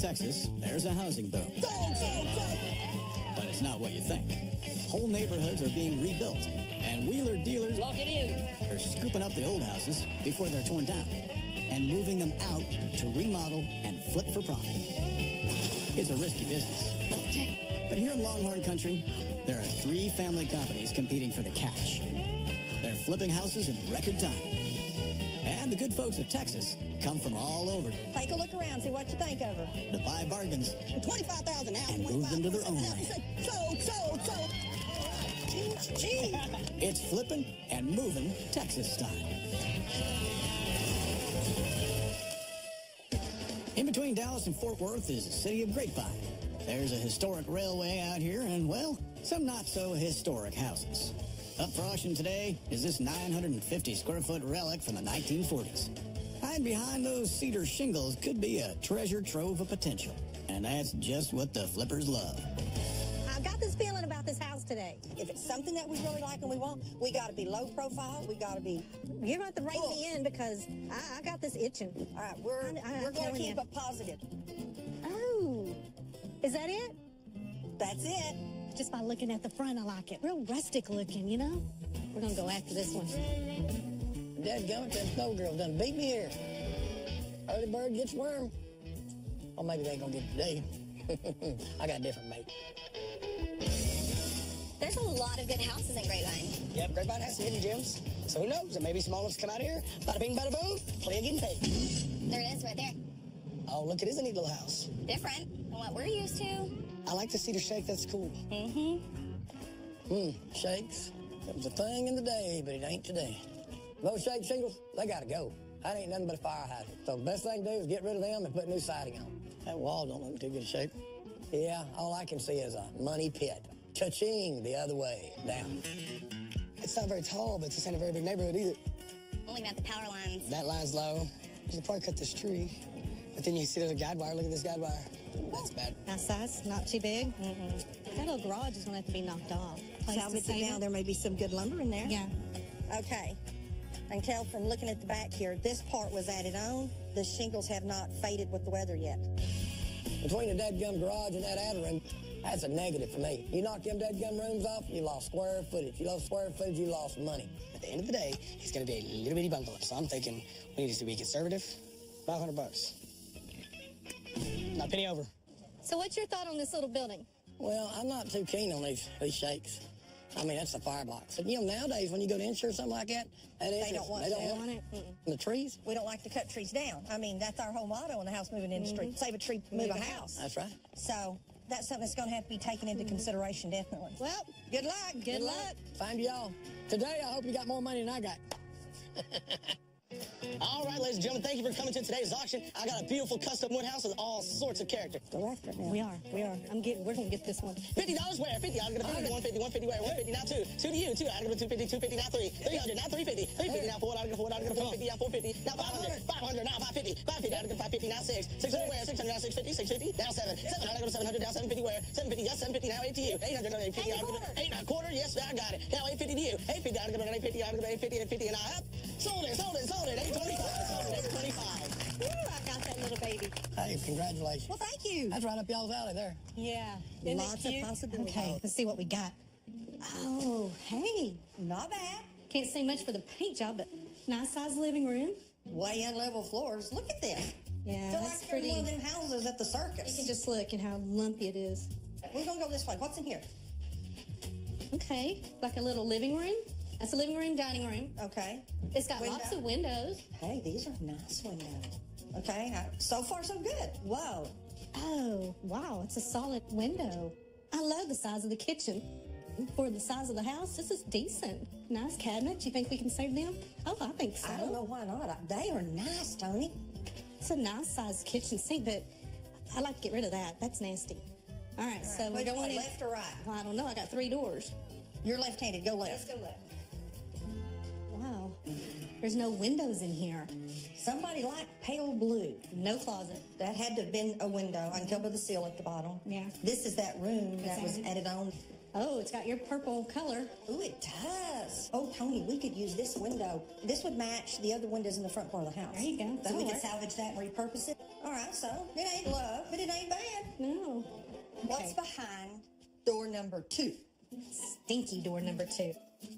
Texas, there's a housing boom. But it's not what you think. Whole neighborhoods are being rebuilt, and wheeler dealers Lock it in. are scooping up the old houses before they're torn down and moving them out to remodel and flip for profit. It's a risky business. But here in Longhorn Country, there are 3 family companies competing for the cash. They're flipping houses in record time. And the good folks of Texas come from all over Take a look around, see what you think of her. to buy bargains 25,000 now. and move them to their own land. Sold. Gee. It's flipping and moving Texas style. In between Dallas and Fort Worth is the city of Grapevine. There's a historic railway out here and, well, some not-so-historic houses. Up for auction today is this 950-square-foot relic from the 1940s. Hiding behind those cedar shingles could be a treasure trove of potential. And that's just what the flippers love. I've got this feeling about this house today. If it's something that we really like and we want, we got to be low profile. We got to be... You're going to have to rein me in because I got this itching. All right, we're going to keep it positive. Oh, is that it? That's it. Just by looking at the front, I like it. Real rustic looking, you know? We're going to go after this one. Dadgummit, them snow girls done beat me here. Early bird gets worm. Or maybe they ain't gonna get it today. I got a different mate. There's a lot of good houses in Grapevine. Yep, Grapevine has some hidden gems. So who knows? There may be some ones come out here. Bada bing, bada boom. Play a getting paid. There it is right there. Oh, look, it is a neat little house. Different than what we're used to. I like the cedar shake. That's cool. Shakes. It was a thing in the day, but it ain't today. Those shake shingles, they gotta go. That ain't nothing but a fire hydrant. So the best thing to do is get rid of them and put new siding on. That wall don't look in too good shape. Yeah, all I can see is a money pit. Cha-ching the other way, down. It's not very tall, but it's not a very big neighborhood either. Only got the power lines. That line's low. You could probably cut this tree. But then you see there's a guide wire. Look at this guide wire. That's bad. Nice size, not too big. That little garage is going to have to be knocked off. Salvage it down. There may be some good lumber in there. Yeah. Okay. I can tell from looking at the back here, this part was added on. The shingles have not faded with the weather yet. Between the dadgum garage and that attic room, that's a negative for me. You knock them dadgum rooms off, you lost square footage. You lost square footage, you lost money. At the end of the day, it's going to be a little bitty bungalow. So I'm thinking we need to be conservative. $500. Not a penny over. So what's your thought on this little building? Well, I'm not too keen on these shakes. I mean, that's the fire blocks. And, you know, nowadays when you go to insure something like that, They don't want it. The trees. We don't like to cut trees down. I mean, that's our whole motto in the house moving industry. Save a tree, move a house. That's right. So that's something that's going to have to be taken into consideration, definitely. Well, Good luck. good luck. Find y'all. Today, I hope you got more money than I got. All right, ladies and gentlemen, thank you for coming to today's auction. I got a beautiful custom wood house with all sorts of character. Go after it now. We are. We're going to get this one. $50 where? 50. I'm going to 50. 150. 150 where? 150 now 2. 2 to you. 2. I'm going to 250. 250 now 3. 300 now 350. 350 now 4. I'm going to 4. I'm going to 450 now 450. Now 500. 500 now 550. 550. I'm going to 550 now 6. 600 where? 600 now 650. 650 now 7. 700. I'm going to 700 now 750 where? 750. Yes, 750 now 8 to you. 800 now 850. I'm going to 8 and a quarter. Yes, I got it. Now 850 to you. 850. I'm going to 850. I'm going to 850 and 50 and I up. Sold it. 825. Sold it. 825. Ooh, I got that little baby. Hey, congratulations. Well, thank you. That's right up y'all's alley there. Yeah. Lots of possibilities. Okay, let's see what we got. Oh, hey. Not bad. Can't say much for the paint job, but nice size living room. Way unlevel floors. Look at this. Yeah, Feel that's like you're in pretty. one of them houses at the You circus. can just look at how lumpy it is. We're going to go this way. What's in here? Okay, like a little living room. That's a living room, dining room. Okay. It's got Window. lots of windows. Hey, these are nice windows. Okay, so far so good. Whoa. Oh, wow, it's a solid window. I love the size of the kitchen. For the size of the house, this is decent. Nice cabinets. You think we can save them? Oh, I think so. I don't know why not. They are nice, Tony. It's a nice sized kitchen sink, but I like to get rid of that. That's nasty. All right, so we're Which going way, in. left or right? Well, I don't know. I got 3 doors. You're left-handed. Go left. Let's go left. Wow. There's no windows in here. Somebody liked pale blue. No closet. That had to have been a window. I can tell by the seal at the bottom. Yeah. This is that room that was Exactly. added on. Oh, it's got your purple color. Ooh, it does. Oh, Tony, we could use this window. This would match the other windows in the front part of the house. There you go. So we That'll could work. salvage that and repurpose it. All right, so it ain't love, but it ain't bad. No. What's behind door number 2? Stinky door number 2.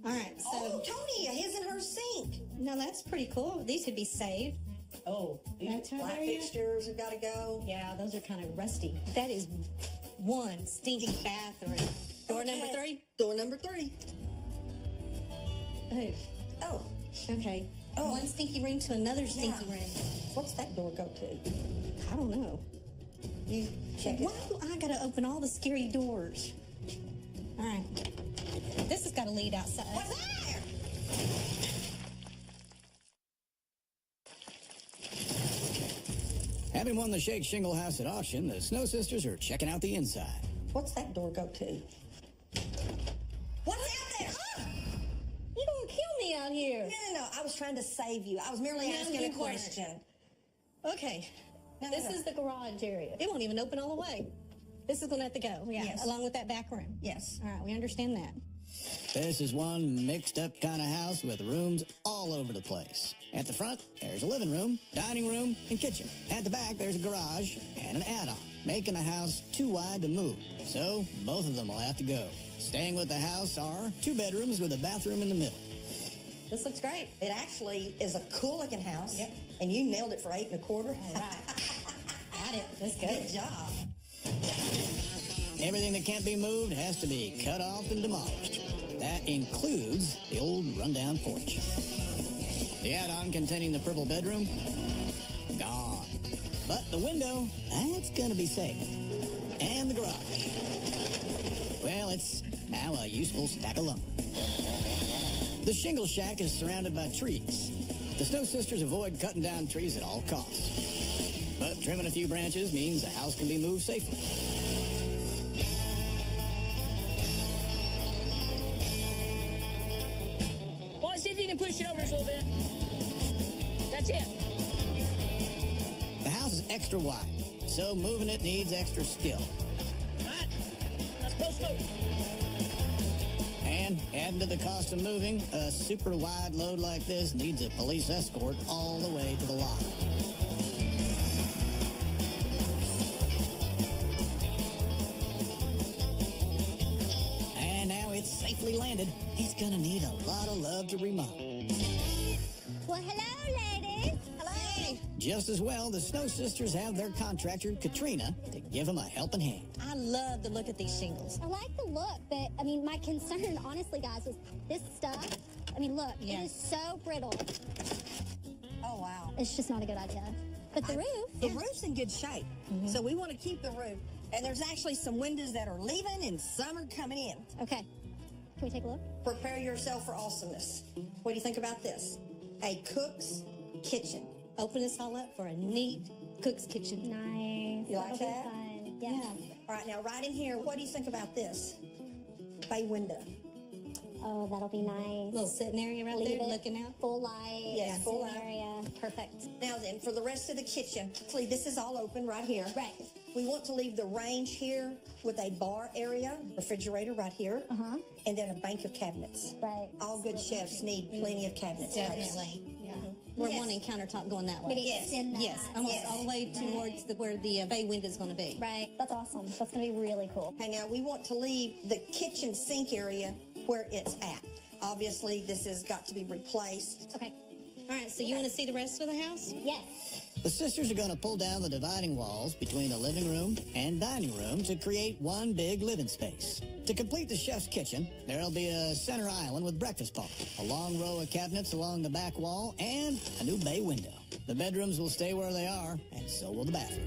All right, so Oh, Tony, his and her sink. now that's pretty cool. These could be saved. Oh, That's her light area? fixtures have got to go. Yeah, those are kind of rusty. That is one stinky bathroom. Door number Okay. 3. Door number 3. Oh, Oh, okay. Oh. One stinky room to another stinky Yeah. room. what's that door go to? I don't know. You check it Why do I gotta open all the scary doors? All right. This has got to lead outside. What's there? Having won the Shake Shingle House at auction, the Snow Sisters are checking out the inside. What's that door go to? What's out there? You gonna kill me out here? No. I was trying to save you. I was merely No, asking you a weren't. question. Okay. No, This no. is the garage area. It won't even open all the way. This is gonna have to go. Yeah. Yes. Along with that back room. Yes. All right. We understand that. This is one mixed up kind of house with rooms all over the place. At the front, there's a living room, dining room, and kitchen. At the back, there's a garage and an add-on, making the house too wide to move. So both of them will have to go. Staying with the house are 2 bedrooms with a bathroom in the middle. This looks great. It actually is a cool looking house. Yep. And you nailed it for 8 1/4. All right. Got it. Let's go. Good job. Everything that can't be moved has to be cut off and demolished. That includes the old rundown porch. The add-on containing the purple bedroom, gone. But the window, that's gonna be safe. And the garage. Well, it's now a useful stack of lumber. The shingle shack is surrounded by trees. The Snow Sisters avoid cutting down trees at all costs. But trimming a few branches means the house can be moved safely. Well, see if you can push it over just a little bit. That's it. The house is extra wide, so moving it needs extra skill. All right. Let's push it over. And adding to the cost of moving, a super wide load like this needs a police escort all the way to the lot. And now it's safely landed. It's gonna need a lot of love to remodel. Well, hello, ladies. Hello. Just as well, the Snow Sisters have their contractor, Katrina, to give them a helping hand. I love to look at these shingles. I like the look, but I mean, my concern, honestly, guys, is this stuff. I mean, look, Yeah. it is so brittle. Oh, wow. It's just not a good idea. But the roof, The roof's in good shape. So we want to keep the roof. And there's actually some windows that are leaving and some are coming in. okay. Can we take a look? Prepare yourself for awesomeness. What do you think about this? A cook's kitchen. Open this all up for a neat cook's kitchen. Nice. You like That'll be that? fun. Yeah. All right, now right in here, what do you think about this? Bay window. Oh, that'll be nice. Little sitting area right Leave there it looking out. Full light. Yes, full sitting light. area. Perfect. Now then, for the rest of the kitchen, see, this is all open right here. Right. We want to leave the range here with a bar area, refrigerator right here, and then a bank of cabinets. Right. All good chefs need plenty of cabinets. Definitely. Yeah. We're Yes. wanting countertop going that way. Maybe Yes. extend that. Yes, almost Yes. all the way towards where the bay window's going to be. Right. That's awesome. That's going to be really cool. Okay, now we want to leave the kitchen sink area where it's at. Obviously, this has got to be replaced. Okay. All right, so you want to see the rest of the house? Yes. The sisters are going to pull down the dividing walls between the living room and dining room to create one big living space. To complete the chef's kitchen, there'll be a center island with breakfast parlor, a long row of cabinets along the back wall, and a new bay window. The bedrooms will stay where they are, and so will the bathroom.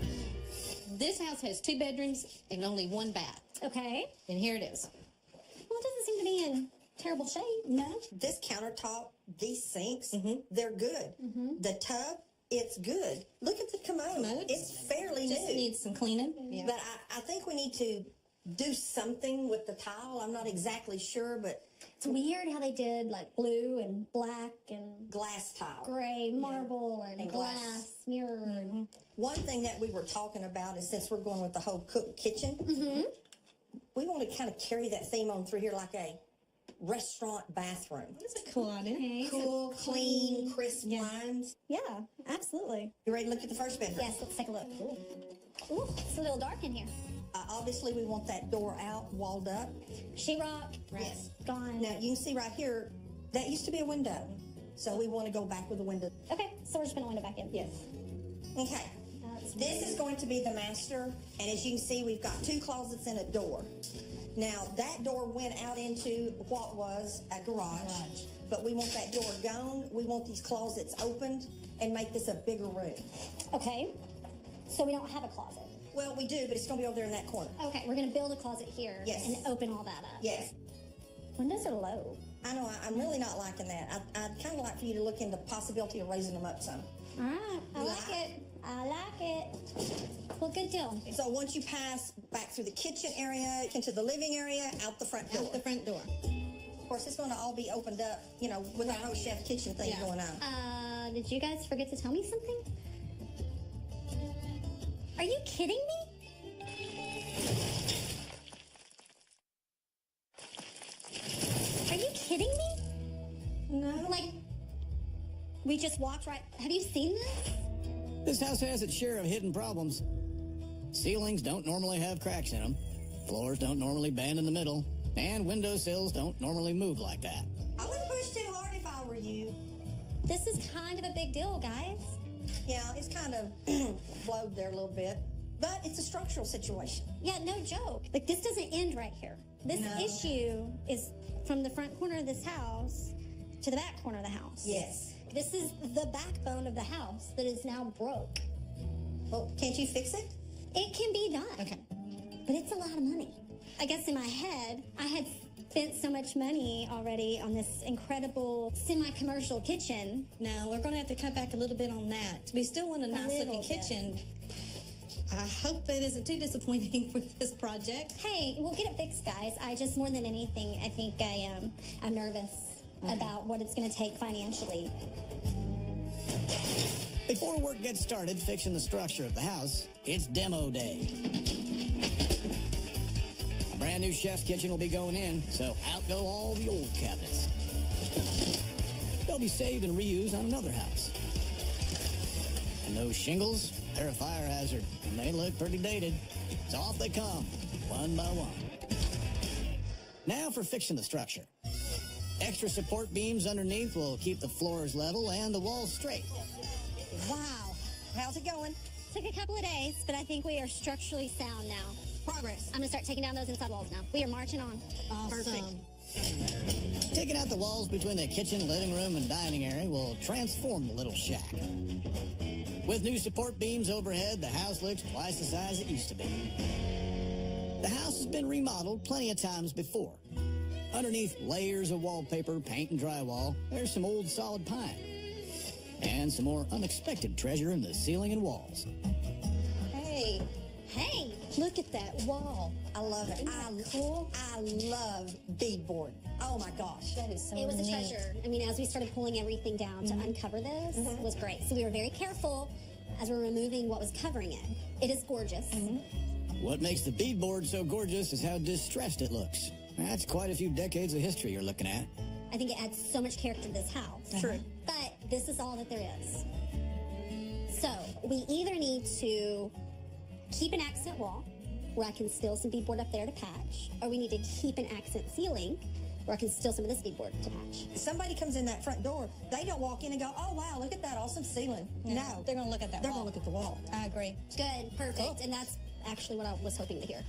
This house has 2 bedrooms and only 1 bath. Okay. And here it is. Well, it doesn't seem to be in terrible shape. No? This countertop, these sinks, they're good. The tub, it's good. Look at the commode. Commode? It's fairly Just new. needs some cleaning. Yeah. But I think we need to do something with the tile. I'm not exactly sure, but It's weird how they did like blue and black and glass tile. gray, marble and, And glass, glass. mirror. One thing that we were talking about is since we're going with the whole cook kitchen, We want to kind of carry that theme on through here like a restaurant bathroom. That's a cool idea. Okay. Cool, clean, crisp blinds. Yeah, absolutely. You ready to look at the first bedroom? Yes, let's take a look. Ooh, it's a little dark in here. Obviously, we want that door out, walled up. Sheetrock. Yes. Gone. Now, you can see right here, that used to be a window. So we want to go back with the window. Okay, so we're just gonna window back in. Yes. Okay. This is going to be the master, and as you can see, we've got 2 closets and a door. Now, that door went out into what was a garage, but we want that door gone. We want these closets opened and make this a bigger room. Okay, so we don't have a closet. Well, we do, but it's going to be over there in that corner. Okay, we're gonna build a closet here Yes. and open all that up. Yes. Windows are low. I know, I'm really not liking that. I'd kind of like for you to look into the possibility of raising them up some. All right, I like it. I like it. Well, good deal. So once you pass back through the kitchen area, into the living area, out the front door. Out the front door. Of course, it's going to all be opened up, you know, with our whole chef kitchen thing going on. Did you guys forget to tell me something? Are you kidding me? Are you kidding me? No. Like, we just walked right. Have you seen this? This house has its share of hidden problems. Ceilings don't normally have cracks in them. Floors don't normally bend in the middle. And windowsills don't normally move like that. I wouldn't push too hard if I were you. This is kind of a big deal, guys. Yeah, it's kind of blowed there a little bit. But it's a structural situation. Yeah, no joke. Like, this doesn't end right here. This issue is from the front corner of this house to the back corner of the house. Yes. This is the backbone of the house that is now broke. Well, can't you fix it? It can be done. Okay. But it's a lot of money. I guess in my head, I had spent so much money already on this incredible semi-commercial kitchen. Now, we're going to have to cut back a little bit on that. We still want a nice looking little bit. kitchen. I hope it isn't too disappointing for this project. Hey, we'll get it fixed, guys. I just, more than anything, I think I'm nervous about what it's going to take financially. Before work gets started fixing the structure of the house, it's demo day. A brand new chef's kitchen will be going in, so out go all the old cabinets. They'll be saved and reused on another house. And those shingles, they're a fire hazard, and they look pretty dated. So off they come, one by one. Now for fixing the structure. Extra support beams underneath will keep the floors level and the walls straight. Wow. How's it going? Took a couple of days, but I think we are structurally sound now. Progress. I'm going to start taking down those inside walls now. We are marching on. Awesome. Taking out the walls between the kitchen, living room, and dining area will transform the little shack. With new support beams overhead, the house looks twice the size it used to be. The house has been remodeled plenty of times before. Underneath layers of wallpaper, paint, and drywall, there's some old solid pine. And some more unexpected treasure in the ceiling and walls. Hey, Hey, look at that wall. I love it. I love beadboard. Oh my gosh. That is so it was a treasure. I mean, as we started pulling everything down to uncover this, it was great. So we were very careful as we're removing what was covering it. It is gorgeous. What makes the beadboard so gorgeous is how distressed it looks. That's quite a few decades of history you're looking at. I think it adds so much character to this house. True. But this is all that there is. So we either need to keep an accent wall where I can steal some beadboard up there to patch, or we need to keep an accent ceiling where I can steal some of this beadboard to patch. Somebody comes in that front door, they don't walk in and go, oh wow, look at that awesome ceiling. No. They're going to look at that They're wall. going to look at the wall. I agree. Good, perfect. And that's actually what I was hoping to hear.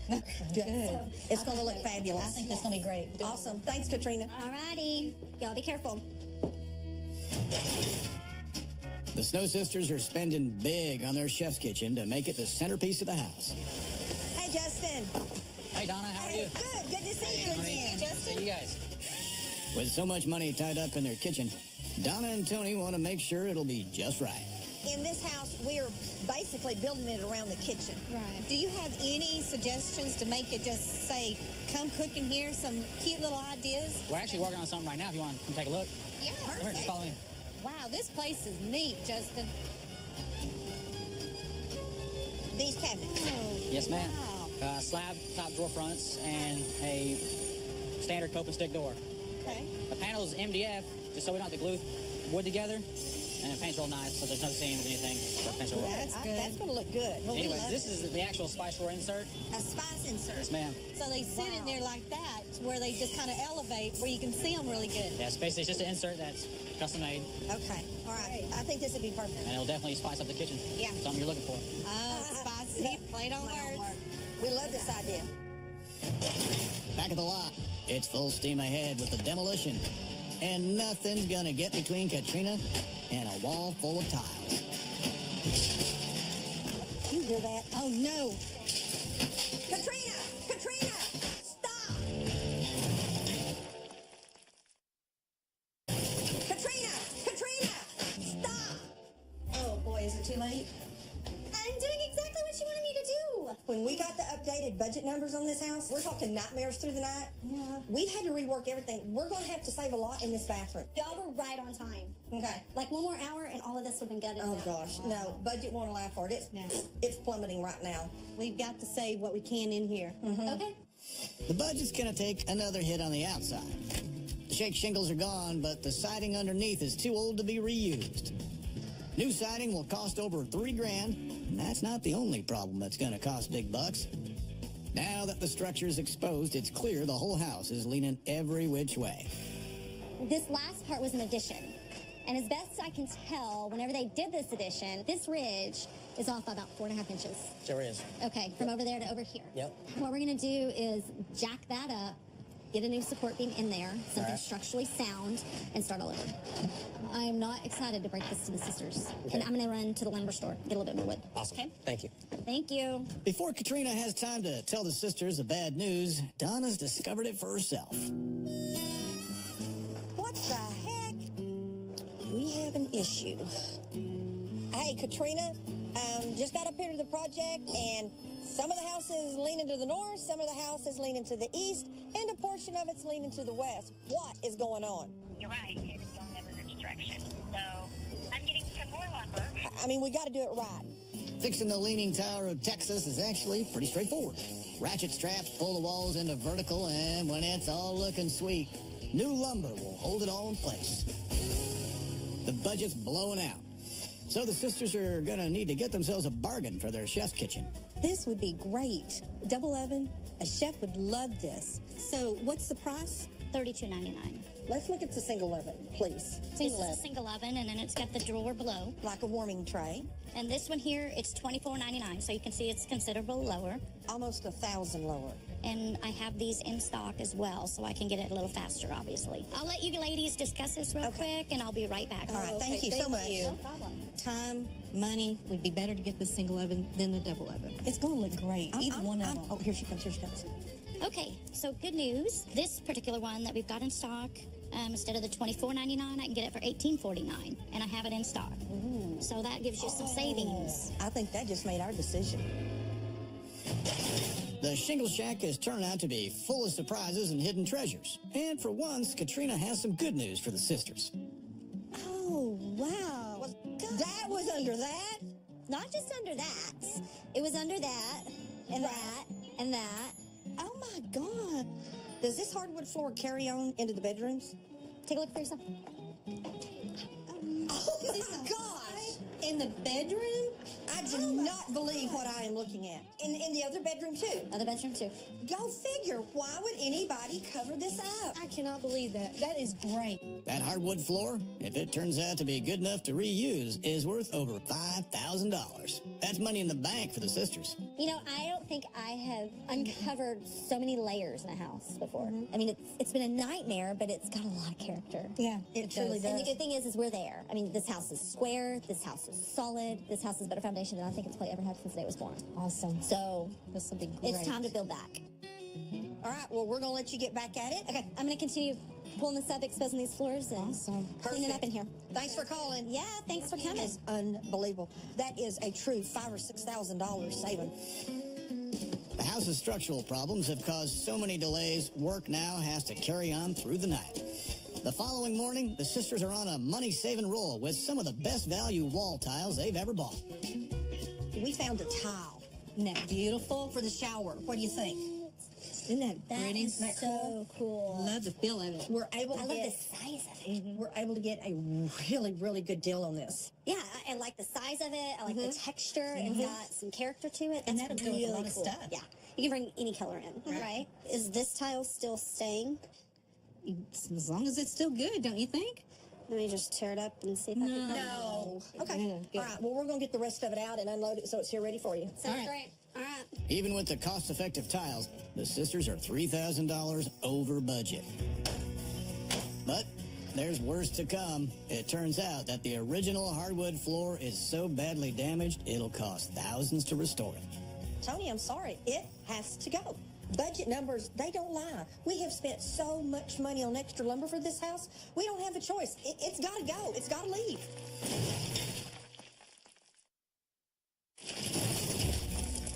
Good. It's going to look fabulous. I think that's going to be great. Awesome. Thanks, Katrina. Alrighty, y'all be careful. The Snow Sisters are spending big on their chef's kitchen to make it the centerpiece of the house. Hey, Justin. Hey, Donna, how are you? Good. Good to see you again. See you guys. With so much money tied up in their kitchen, Donna and Tony want to make sure it'll be just right. In this house, we're basically building it around the kitchen. Right. Do you have any suggestions to make it just say, come cook in here, some cute little ideas? We're actually working on something right now if you want to come take a look. Yeah, Come here, just follow me. Wow, this place is neat, Justin. These cabinets. Oh, Yes, ma'am. Wow. Slab top drawer fronts and a standard cope and stick door. Okay. The panel is MDF, just so we don't have to glue wood together. And it paints real nice, so there's no seams or anything. So it paints real well. That's good. That's going to look good. Anyways, this is the actual spice drawer insert. A spice insert. Yes, ma'am. So they sit in there like that, where they just kind of elevate, where you can see them really good. Yeah, it's basically just an insert that's custom made, Okay. All right. I think this would be perfect. and it'll definitely spice up the kitchen. Yeah. Something you're looking for. Oh, spicy. Play on words. We love this idea. Back at the lot, it's full steam ahead with the demolition. And nothing's gonna get between Katrina and a wall full of tiles. You hear that? Oh, no. Katrina! Katrina! Stop! Katrina! Katrina! Stop! Oh boy, is it too late? I'm doing exactly what you wanted me to do. When we got the updated budget numbers on this house, we're talking nightmares through the night. Yeah. We've had to rework everything. We're going to have to save a lot in this bathroom. Y'all were right on time. Okay. Like one more hour and all of this would have been gutted. Oh now. gosh, no, budget won't allow for it. It's plummeting right now. We've got to save what we can in here. Okay. The budget's gonna take another hit on the outside. The shake shingles are gone, but the siding underneath is too old to be reused. New siding will cost over $3 grand, and that's not the only problem that's gonna cost big bucks. Now that the structure is exposed, it's clear the whole house is leaning every which way. This last part was an addition. And as best I can tell, whenever they did this addition, this ridge is off by about 4.5 inches. Sure is. Okay, from over there to over here. Yep. What we're gonna do is jack that up, get a new support beam in there, something Right. structurally sound, and start all over. I am not excited to break this to the sisters. And I'm gonna run to the lumber store, get a little bit more wood. Awesome. Okay? Thank you. Thank you. Before Katrina has time to tell the sisters the bad news, Donna's discovered it for herself. What the heck? We have an issue. Hey, Katrina, just got up here to the project, and some of the house is leaning to the north, some of the house is leaning to the east, and a portion of it's leaning to the west. What is going on? You're right. It's going in this direction. So I'm getting some more lumber. I mean, we got to do it right. Fixing the Leaning Tower of Texas is actually pretty straightforward. Ratchet straps pull the walls into vertical, and when it's all looking sweet, new lumber will hold it all in place. The budget's blowing out, so the sisters are gonna need to get themselves a bargain for their chef's kitchen. This would be great. Double oven. A chef would love this. So what's the price? $32.99. Let's look at the single oven, please. This Single is a oven. single oven, and then it's got the drawer below. Like a warming tray. And this one here, it's $24.99, so you can see it's considerably lower. Almost 1,000 lower. And I have these in stock as well, so I can get it a little faster, obviously. I'll let you ladies discuss this real quick, and I'll be right back. All right, thank you so much. No problem. Time, money, would be better to get the single oven than the double oven. It's going to look great. Either one of them. Oh, here she comes, here she comes. Okay, so good news. This particular one that we've got in stock, instead of the $24.99, I can get it for $18.49, and I have it in stock. So that gives you some savings. I think that just made our decision. The Shingle Shack has turned out to be full of surprises and hidden treasures. And for once, Katrina has some good news for the sisters. Oh, wow. That was under that? Not just under that. It was under that, and that, and that. Oh my God. Does this hardwood floor carry on into the bedrooms? Take a look for yourself. Oh my gosh. In the bedroom? I do not believe what I am looking at. In the other bedroom too. Other bedroom too. Go figure. Why would anybody cover this up? I cannot believe that. That is great. That hardwood floor, if it turns out to be good enough to reuse, is worth over $5,000. That's money in the bank for the sisters. You know, I don't think I have uncovered so many layers in a house before. I mean, it's been a nightmare, but it's got a lot of character. Yeah, It truly And the does. good thing is we're there. I mean, this house is square. This house is solid. This house has better foundation than I think it's probably ever had since the day it was born. Awesome. So This will be great. it's time to build back. All right, well, we're going to let you get back at it. Okay, I'm going to continue pulling this up, exposing these floors, and Awesome. cleaning up in here. Thanks for calling. Yeah, thanks for coming. It's unbelievable. That is a true $5,000 or $6,000 saving. The house's structural problems have caused so many delays, work now has to carry on through the night. The following morning, the sisters are on a money-saving roll with some of the best value wall tiles they've ever bought. We found a tile Isn't that beautiful? For the shower. What do you think? Isn't that pretty? Is so cool. Love the feel of it. We're able to I love get, the size of it. we're able to get a really, really good deal on this. Yeah, I like the size of it. I like the texture. It's got some character to it. And That's that'll go with really a lot of cool. stuff. Yeah, you can bring any color in, right? Is this tile still staying? As long as it's still good, don't you think? Let me just tear it up and see if I can. No. Okay. Yeah, good. All right. Well, we're going to get the rest of it out and unload it so it's here ready for you. Sounds All right. great. All right. Even with the cost-effective tiles, the sisters are $3,000 over budget. But there's worse to come. It turns out that the original hardwood floor is so badly damaged, it'll cost thousands to restore it. Tony, I'm sorry. It has to go. Budget numbers, they don't lie. We have spent so much money on extra lumber for this house. We don't have a choice. It's got to go. It's got to leave.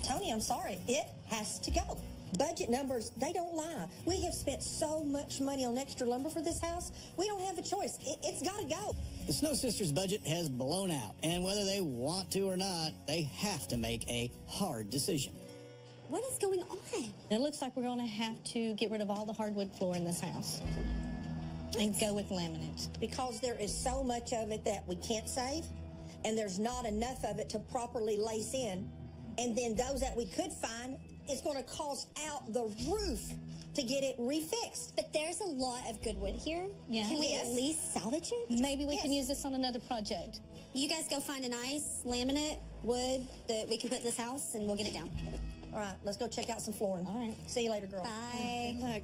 Tony, I'm sorry. It has to go. Budget numbers, they don't lie. We have spent so much money on extra lumber for this house. We don't have a choice. It's got to go. The Snow Sisters budget has blown out, and whether they want to or not, they have to make a hard decision. What is going on? It looks like we're going to have to get rid of all the hardwood floor in this house and go with laminate. Because there is so much of it that we can't save, and there's not enough of it to properly lace in. And then those that we could find, it's going to cost out the roof to get it refixed. But there's a lot of good wood here. Yeah. Can we Yes. at least salvage it? Maybe we can Yes. use this on another project. You guys go find a nice laminate wood that we can put in this house, and we'll get it down. All right, let's go check out some flooring. All right. See you later, girl. Bye. Look.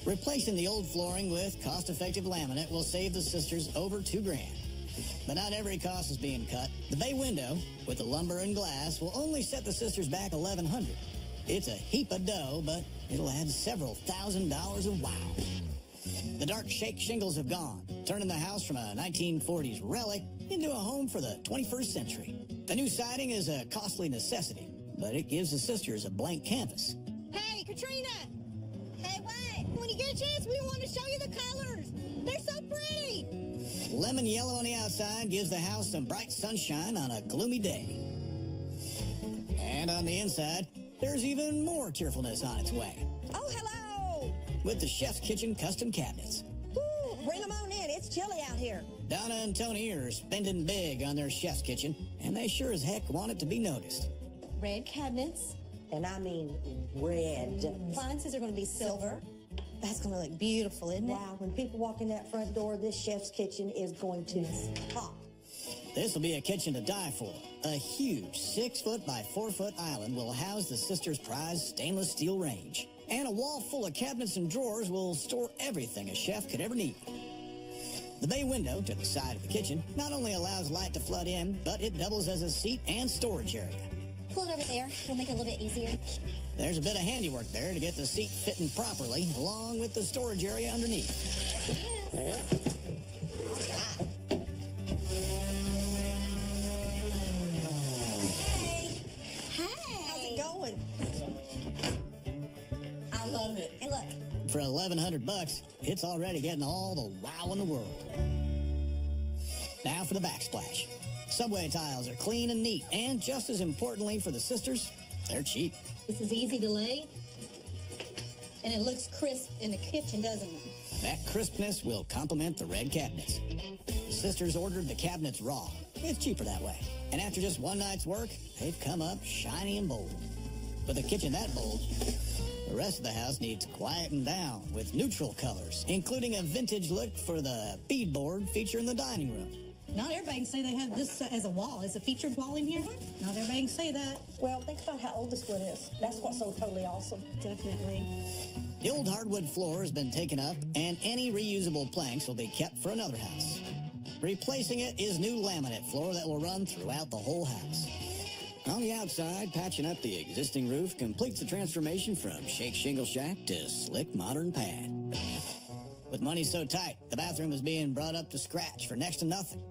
Replacing the old flooring with cost-effective laminate will save the sisters over $2,000. But not every cost is being cut. The bay window, with the lumber and glass, will only set the sisters back $1,100. It's a heap of dough, but it'll add several $1,000s of wow. The dark shake shingles have gone, turning the house from a 1940s relic into a home for the 21st century. The new siding is a costly necessity, but it gives the sisters a blank canvas. Hey, Katrina! Hey, wait! When you get a chance, we want to show you the colors. They're so pretty. Lemon yellow on the outside gives the house some bright sunshine on a gloomy day. And on the inside, there's even more cheerfulness on its way. Oh, hello! With the Chef's Kitchen custom cabinets. Woo, bring them on in. It's chilly out here. Donna and Tony are spending big on their Chef's Kitchen, and they sure as heck want it to be noticed. Red cabinets. And I mean red. Appliances are going to be silver. That's going to look beautiful, isn't it? Wow, when people walk in that front door, this chef's kitchen is going to pop. This will be a kitchen to die for. A huge 6-foot by 4-foot island will house the sisters' prized stainless steel range. And a wall full of cabinets and drawers will store everything a chef could ever need. The bay window to the side of the kitchen not only allows light to flood in, but it doubles as a seat and storage area. Pull it over there. We'll make it a little bit easier. There's a bit of handiwork there to get the seat fitting properly, along with the storage area underneath. How's it going? I love it. Hey, look. For $1,100, it's already getting all the wow in the world. Now for the backsplash. Subway tiles are clean and neat, and just as importantly for the sisters, they're cheap. This is easy to lay, and it looks crisp in the kitchen, doesn't it? That crispness will complement the red cabinets. The sisters ordered the cabinets raw. It's cheaper that way. And after just one night's work, they've come up shiny and bold. With a kitchen that bold, the rest of the house needs quieting down with neutral colors, including a vintage look for the beadboard featuring the dining room. Not everybody can say they have this as a wall. Is a featured wall in here? Not everybody can say that. Well, think about how old this one is. That's what's so totally awesome. Definitely. The old hardwood floor has been taken up, and any reusable planks will be kept for another house. Replacing it is new laminate floor that will run throughout the whole house. On the outside, patching up the existing roof completes the transformation from shake shingle shack to slick modern pad. With money so tight, the bathroom is being brought up to scratch for next to nothing.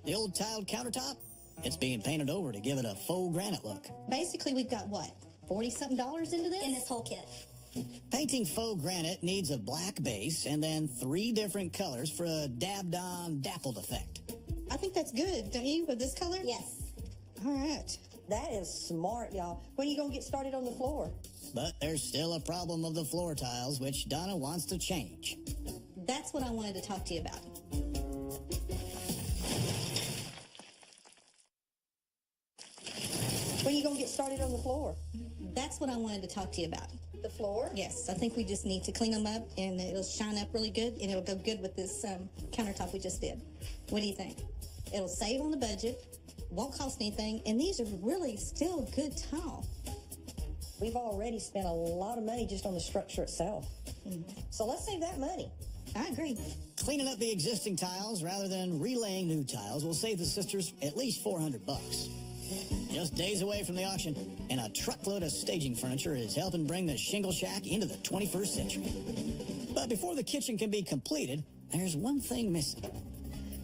The old tiled countertop, it's being painted over to give it a faux granite look. Basically, we've got what, $40-something into this? In this whole kit. Painting faux granite needs a black base and then 3 different colors for a dabbed-on dappled effect. I think that's good, don't you, with this color? Yes. All right. That is smart, y'all. When are you going to get started on the floor? But there's still a problem of the floor tiles, which Donna wants to change. That's what I wanted to talk to you about. When are you going to get started on the floor? That's what I wanted to talk to you about. The floor? Yes, I think we just need to clean them up, and it'll shine up really good, and it'll go good with this countertop we just did. What do you think? It'll save on the budget, won't cost anything, and these are really still good tile. We've already spent a lot of money just on the structure itself. So let's save that money. I agree. Cleaning up the existing tiles rather than relaying new tiles will save the sisters at least $400. Just days away from the auction, and a truckload of staging furniture is helping bring the shingle shack into the 21st century. But before the kitchen can be completed, there's one thing missing.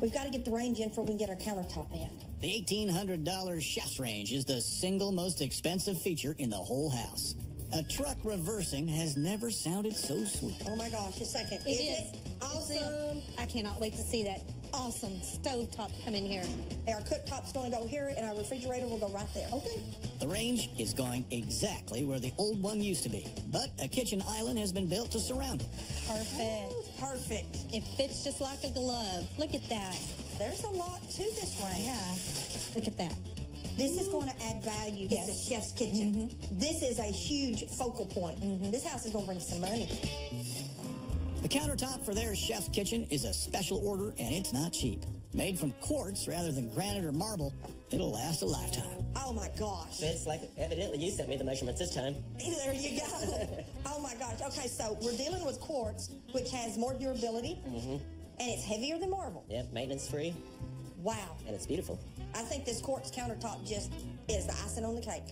We've got to get the range in before we can get our countertop in. The $1,800 chef's range is the single most expensive feature in the whole house. A truck reversing has never sounded so sweet. Oh my gosh, a second. It is. Awesome. I cannot wait to see that awesome stovetop come in here. Our cooktop's going to go here, and our refrigerator will go right there. Okay. The range is going exactly where the old one used to be, but a kitchen island has been built to surround it. Perfect. Perfect. It fits just like a glove. Look at that. There's a lot to this range. Yeah. Look at that. This is going to add value. Yes. It's a chef's kitchen. This is a huge focal point. This house is going to bring some money. The countertop for their chef's kitchen is a special order, and it's not cheap. Made from quartz rather than granite or marble, it'll last a lifetime. Oh my gosh. It's like evidently you sent me the measurements this time. There you go. Oh my gosh. Okay, so we're dealing with quartz, which has more durability, and it's heavier than marble. Yeah, maintenance free, Wow. and it's beautiful. I think this quartz countertop just is the icing on the cake.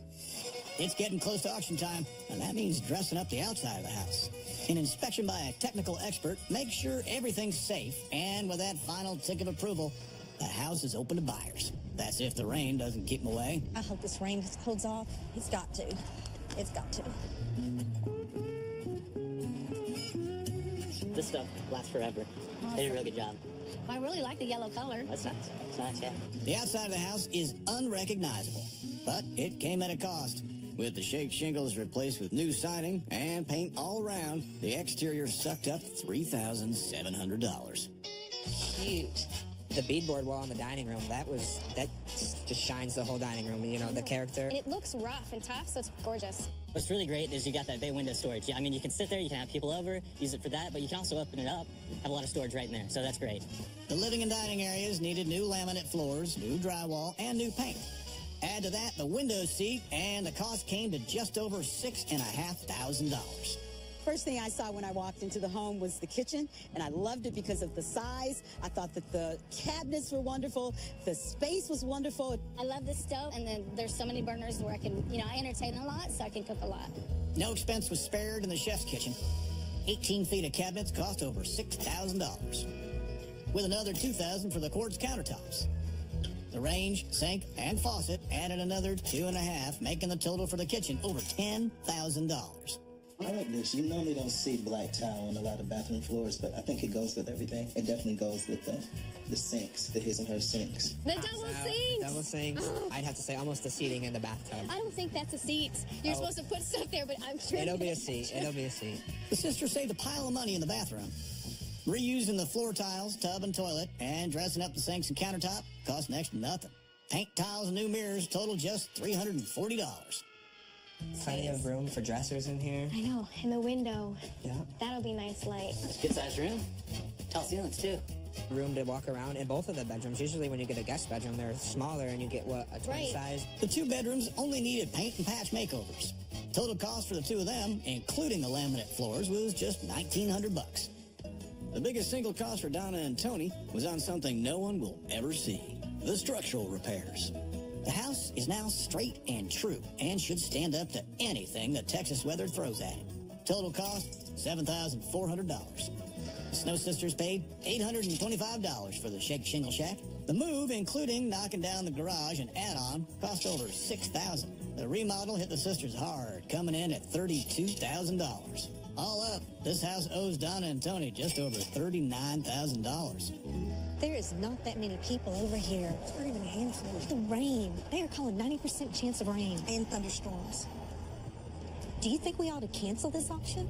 It's getting close to auction time, and that means dressing up the outside of the house. An inspection by a technical expert makes sure everything's safe, and with that final tick of approval, the house is open to buyers. That's if the rain doesn't keep them away. I hope this rain holds off. It's got to. It's got to. This stuff lasts forever. They did a real good job. I really like the yellow color. That's nice. That's nice, yeah. The outside of the house is unrecognizable, but it came at a cost. With the shake shingles replaced with new siding and paint all around, the exterior sucked up $3,700. Cute. The beadboard wall in the dining room, that just shines the whole dining room, you know, the character. And it looks rough and tough, so it's gorgeous. What's really great is you got that bay window storage. I mean, you can sit there, you can have people over, use it for that, but you can also open it up, have a lot of storage right in there, so that's great. The living and dining areas needed new laminate floors, new drywall, and new paint. Add to that the window seat, and the cost came to just over $6,500. First thing I saw when I walked into the home was the kitchen, and I loved it because of the size. I thought that the cabinets were wonderful. The space was wonderful. I love this stove, and then there's so many burners where I can, I entertain a lot, so I can cook a lot. No expense was spared in the chef's kitchen. 18 feet of cabinets cost over $6,000, with another $2,000 for the quartz countertops. The range, sink, and faucet added another $2,500, making the total for the kitchen over $10,000. I like this. You normally don't see black tile on a lot of bathroom floors, but I think it goes with everything. It definitely goes with the sinks, the his and her sinks. The double sinks! Double sinks. I'd have to say almost the seating in the bathtub. I don't think that's a seat. You're supposed to put stuff there, but I'm sure It'll be a seat. It'll be a seat. The sisters saved a pile of money in the bathroom. Reusing the floor tiles, tub, and toilet, and dressing up the sinks and countertop cost next to nothing. Paint, tiles, and new mirrors total just $340. Plenty of room for dressers in here. I know, and the window. Yeah. That'll be nice light. Good sized room. Tall ceilings, too. Room to walk around in both of the bedrooms. Usually when you get a guest bedroom, they're smaller and you get, a twin size? The two bedrooms only needed paint and patch makeovers. Total cost for the two of them, including the laminate floors, was just $1,900. The biggest single cost for Donna and Tony was on something no one will ever see: the structural repairs. The house is now straight and true and should stand up to anything the Texas weather throws at it. Total cost, $7,400. The Snow Sisters paid $825 for the Shake Shingle Shack. The move, including knocking down the garage and add-on, cost over $6,000. The remodel hit the sisters hard, coming in at $32,000. All up, this house owes Donna and Tony just over $39,000. There is not that many people over here. Not even a handful. The rain. They are calling 90% chance of rain. And thunderstorms. Do you think we ought to cancel this auction?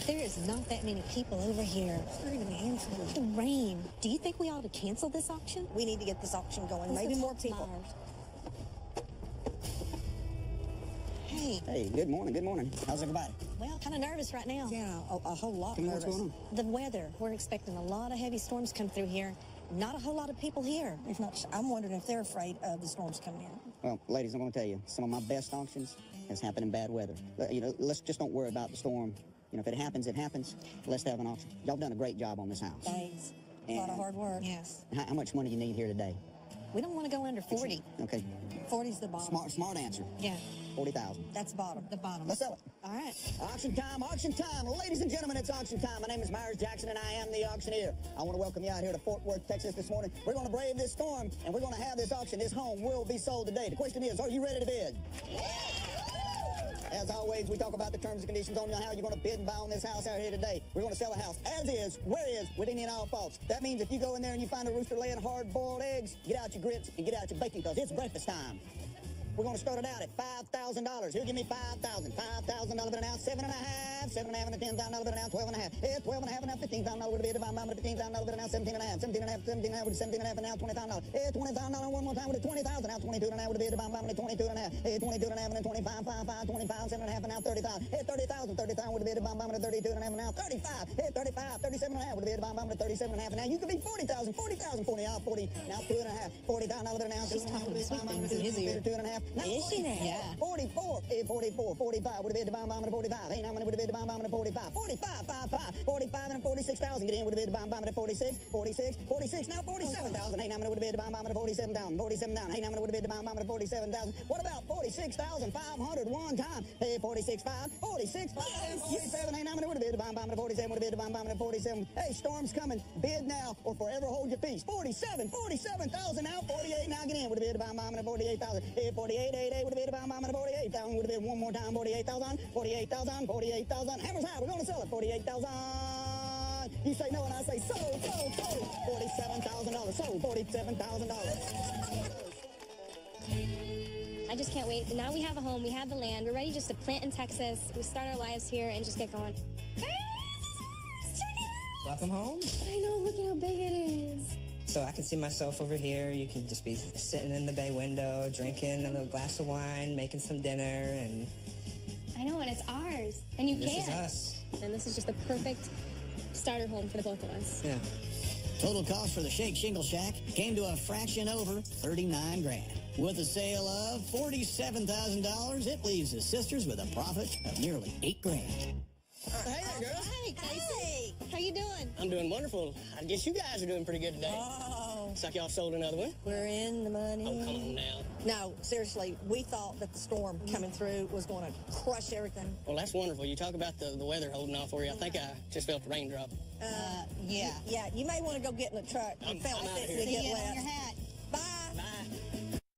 There is not that many people over here. Not even a handful. The rain. Do you think we ought to cancel this auction? We need to get this auction going. Maybe more people. Hey, good morning, good morning. How's everybody? Well, kind of nervous right now. Yeah, a whole lot Tell me what's nervous. going on. The weather. We're expecting a lot of heavy storms come through here. Not a whole lot of people here. If not, I'm wondering if they're afraid of the storms coming in. Well, ladies, I'm going to tell you, some of my best auctions has happened in bad weather. Let's just don't worry about the storm. If it happens, it happens. Let's have an auction. Y'all done a great job on this house. Thanks. A lot of hard work. Yes. How much money do you need here today? We don't want to go under 40. Okay. 40's the bottom. Smart answer. Yeah. 40,000. That's bottom. The bottom. Let's sell it. All right. Auction time, auction time. Ladies and gentlemen, it's auction time. My name is Myers Jackson, and I am the auctioneer. I want to welcome you out here to Fort Worth, Texas this morning. We're going to brave this storm, and we're going to have this auction. This home will be sold today. The question is, are you ready to bid? As always, we talk about the terms and conditions on how you're going to bid and buy on this house out here today. We're going to sell a house as is, where is, with any and all faults. That means if you go in there and you find a rooster laying hard-boiled eggs, get out your grits and get out your bacon, because it's breakfast time. We're going to start it out at $5,000. Who'll give me $5,000? $5,000 bid an ounce, 7.5, 7.5 and a $10,000 bid an ounce, 12.5. Yeah, 12.5 and a $15,000 would be the $15,000 bid an ounce, 17.5, 17.5 with 17.5 and now $20,000. Yeah, $20,000 one more time with a 20,000. Now 22.5 would be the $22.5. Yeah, 22.5 and a 25, 5, 25, 7.5 and now 30,000. Yeah, 30,000, 30,000 would be the $32.5 and now 35. Yeah, 35, 37.5 would be the $37.5 and now you could be 40,000, 40,000, 40 out, 40 now 2.5, $40,000 bid an ounce. She's talking sweet things in his ear. 2.5. Now, Is she now? Yeah. 44, 44, 45 would have been the bomb to 45. Hey, now would have been the bomb to 45. 45, 55, 45 and 46,000. Get in would have been the bomb to 46, 46, 46. Now 47,000. Hey, now would have been the bomb to 47,000. 47,000. Hey, now would have been the bomb to 47,000. What about 46,500 one time? Hey, 46,5, 46,5, 47. Hey, now would have been the bomb to 47. Would have been the bomb to 47. Hey, storm's coming. Bid now or forever hold your peace. 47,000 now. 48 now. Get in would have been the bomb to 48,000. Hey, 48. Would have been about 48,000. Would have been one more time. 48,000. 48,000. 48,000. Hammers high. We're going to sell it. 48,000. You say no, and I say sold. $47,000. Sold. $47,000. I just can't wait. Now we have a home. We have the land. We're ready just to plant in Texas. We start our lives here and just get going. Welcome home. I know. Look at how big it is. So I can see myself over here. You can just be sitting in the bay window, drinking a little glass of wine, making some dinner, and... I know, and it's ours. And you This can. is us. And this is just the perfect starter home for the both of us. Yeah. Total cost for the Shake Shingle Shack came to a fraction over $39,000. With a sale of $47,000, it leaves the sisters with a profit of nearly $8,000. Hey there, girls. Hey, Casey. How you doing? I'm doing wonderful. I guess you guys are doing pretty good today. Oh, Looks like y'all sold another one. we're in the money. Oh, come on now. No, seriously, we thought that the storm coming through was going to crush everything. Well, that's wonderful. You talk about the weather holding off for you. I think I just felt a raindrop. Yeah. Yeah, you may want to go get in the truck. I'm You felt out it here. to See get you on left. your hat. Bye. Bye.